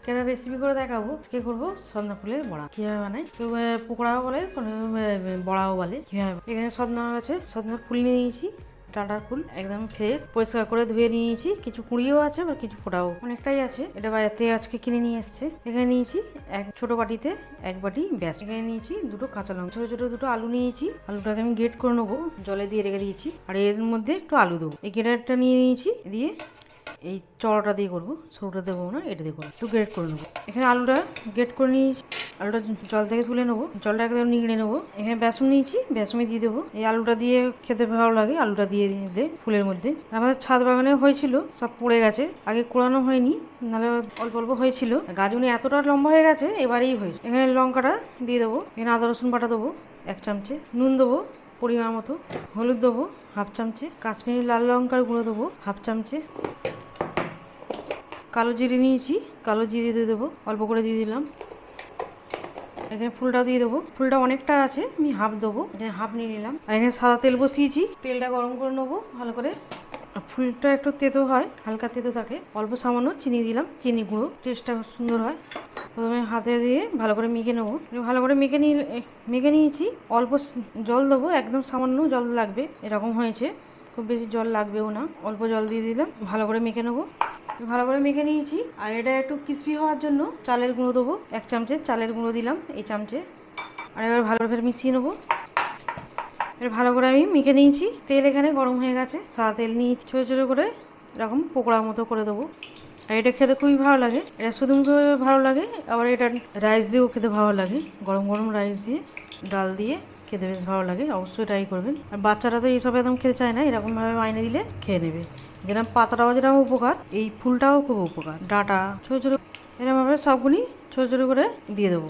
কেন রেসিপি করে দেখাবো। আজকে করবো সজনা ফুলের বড়া। কিভাবে বানাই, কেউ পকোড়াও বলে, বড়াও বলে। কিভাবে, এখানে সজনা আছে, সজনার ফুল নিয়ে নিয়েছি, ডাঁটার ফুল একদম ফ্রেশ, পরিষ্কার করে ধুয়ে নিয়েছি। কিছু কুড়িও আছে বা কিছু ফোটাও অনেকটাই আছে। এটা বাজার থেকে আজকে কিনে নিয়ে এসছে। এখানে নিয়েছি এক ছোট বাটিতে 1 বাটি ব্যাস। এখানে নিয়েছি 2টো কাঁচা লঙ্কা, ছোট ছোট 2টো আলু নিয়েছি। আলুটাকে আমি গ্রেট করে নেবো, জলে দিয়ে রেখে দিয়েছি। আর এর মধ্যে একটু আলু দেবো। এই গ্রেটারটা নিয়ে নিয়েছি, দিয়ে এই চড়াটা দিয়ে করবো, সরুটা দেবো না, এটা দিয়ে করবো। একটু গ্রেট করে নেবো। এখানে আলুটা গ্রেট করে নিয়েছি, আলুটা জল থেকে তুলে নেবো, জলটা একদম নিগড়ে নেবো। এখানে বেসন নিয়েছি, বেসনে দিয়ে দেবো। এই আলুটা দিয়ে খেতে ভালো লাগে, আলুটা দিয়ে দিলে ফুলের মধ্যে। আমাদের ছাদ বাগানে হয়েছিল, সব পড়ে গেছে, আগে কোড়ানো হয়নি, নাহলে অল্প অল্প হয়েছিল। গাছগুলি এতটা লম্বা হয়ে গেছে, এবারেই হয়েছে। এখানে লঙ্কাটা দিয়ে দেবো, এখানে আদা রসুন বাটা দেবো 1 চামচে, নুন দেবো পরিমাণ মতো, হলুদ দেবো 1/2 চামচে, কাশ্মীরি লাল লঙ্কার গুঁড়ো দেবো 1/2 চামচে, কালো জিরে নিয়েছি, কালো জিরে দিয়ে দেবো, অল্প করে দিয়ে দিলাম। এখানে ফুলটাও দিয়ে দেবো, ফুলটা অনেকটা আছে, আমি হাফ দেবো, এখানে হাফ নিয়ে নিলাম। আর এখানে সাদা তেল বসিয়েছি, তেলটা গরম করে নেবো ভালো করে। ফুলটা একটু তেতো হয়, হালকা তেতো থাকে, অল্প সামান্য চিনি দিলাম, চিনি গুঁড়ো, টেস্টটা সুন্দর হয়। প্রথমে হাতে দিয়ে ভালো করে মেখে নেবো, ভালো করে মেখে নিয়েছি। অল্প জল দেবো, একদম সামান্য জল লাগবে, এরকম হয়েছে, খুব বেশি জল লাগবেও না, অল্প জল দিয়ে দিলাম। ভালো করে মেখে নেবো, ভালো করে মেখে নিয়েছি। আর এটা একটু ক্রিস্পি হওয়ার জন্য চালের গুঁড়ো দেবো 1 চামচে, চালের গুঁড়ো দিলাম এই চামচে। আর এবার ভালো করে মিশিয়ে নেবো। এবার ভালো করে আমি মেখে নিয়েছি। তেল এখানে গরম হয়ে গেছে, সাদা তেল নিয়ে ছোটো ছোটো করে এরকম পকোড়ার মতো করে দেবো। আর এটা খেতে খুবই ভালো লাগে, এটা শুধু ভালো লাগে, আবার এটা রাইস দিয়েও খেতে ভালো লাগে, গরম গরম রাইস দিয়ে, ডাল দিয়ে খেতে বেশ ভালো লাগে। অবশ্যই ট্রাই করবেন। আর বাচ্চারা তো এইসব একদম খেতে চায় না, এরকমভাবে মাইনে দিলে খেয়ে নেবে। যেরকম পাতাটাও যেরকম উপকার, এই ফুলটাও খুব উপকার। ডাঁটা ছোটো ছোটো এরকমভাবে সবগুলি ছোটো ছোটো করে দিয়ে দেবো।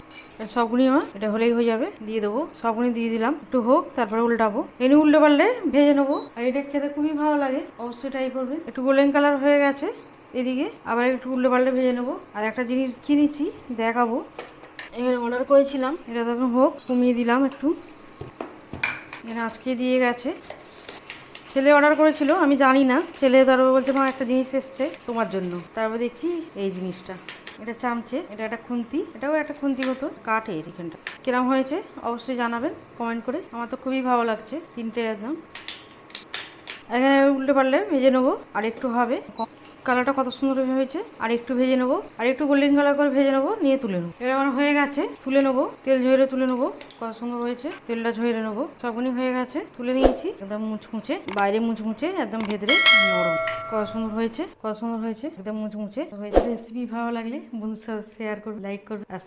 সবগুলি আমার এটা হলেই হয়ে যাবে, দিয়ে দেবো, সবগুলি দিয়ে দিলাম, একটু হোক, তারপরে উল্টাবো। এনে উল্টে পারলে ভেজে নেবো। আর এটা খেতে খুবই ভালো লাগে, অবশ্যই ট্রাই করবেন। একটু গোল্ডেন কালার হয়ে গেছে, এদিকে আবার একটু উল্টে পাল্টে ভেজে নেবো। আর একটা জিনিস কিনেছি, দেখাবো, এখানে অর্ডার করেছিলাম, এটা তখন হোক, কমিয়ে দিলাম একটু। এখানে আজকে দিয়ে গেছে, ছেলে অর্ডার করেছিল, আমি জানি না, ছেলে তারপর বলছে মা একটা জিনিস এসছে তোমার জন্য। তারপর দেখছি এই জিনিসটা, এটা চামচে, এটা একটা খুন্তি, এটাও একটা খুন্তি মতো কাঠের। এখানটা কিরম হয়েছে অবশ্যই জানাবেন কমেন্ট করে, আমার তো খুবই ভালো লাগছে, 3টে একদম। এখানে উল্টে পারলে ভেজে নেবো, আর একটু হবে, কালারটা কত সুন্দর হয়েছে। আর একটু ভেজে নেবো, আর একটু গোল্ডেন কালার করে ভেজে নেবো, নিয়ে তুলে নেবো। এবার আমার হয়ে গেছে, তুলে নেবো, তেল ঝরিয়ে তুলে নেবো। কত সুন্দর হয়েছে, তেলটা ঝরিয়ে নেবো। সবগুলি হয়ে গেছে, তুলে নিয়েছি, একদম মুচমুচে, বাইরে মুচমুচে, একদম ভেতরে নরম। কত সুন্দর হয়েছে, কত সুন্দর হয়েছে, একদম মুচমুচে হয়েছে। রেসিপি ভালো লাগলে বন্ধুর সাথে শেয়ার করবে, লাইক করবে, আর